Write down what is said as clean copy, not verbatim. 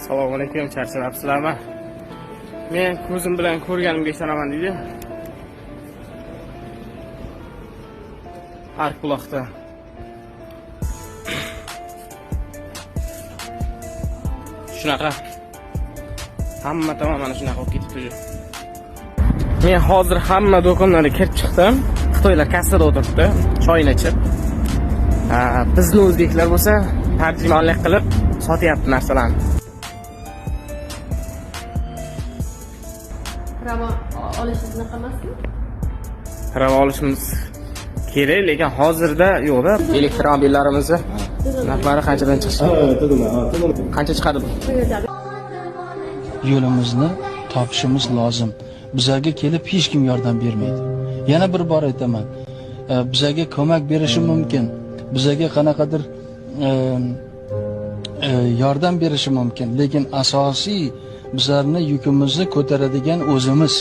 Assalomu alaykum, charchabsizlarmi? Men ko'zim bilan ko'rganimga ishonaman deydi. Arquloqda. Shunaqa. Hamma tamom mana shunaqa olib ketibdi. Men hozir hamma do'konlarga kirib chiqdim. Xitoylar kassada o'tiribdi, choyni ichib. Bizning o'zbeklar bo'lsa, tarjimonlik qilib sotyapti narsalarni. Ravo olishimiz emasmi? Ravo olishimiz kerak, lekin hozirda yo'q-da. Elektromobillarimizni narxlari qanchadan chiqishi? Qancha chiqadi bu? Yo'limizni topishimiz lozim. Bizlarga kelib hech kim yordam bermaydi. Yana bir bor aytaman. Bizlarga ko'mak berishi mumkin. Bizlarga qanaqadir yordam berishi mumkin, lekin asosiy bizlarni yukimizni ko'taradigan o'zimiz.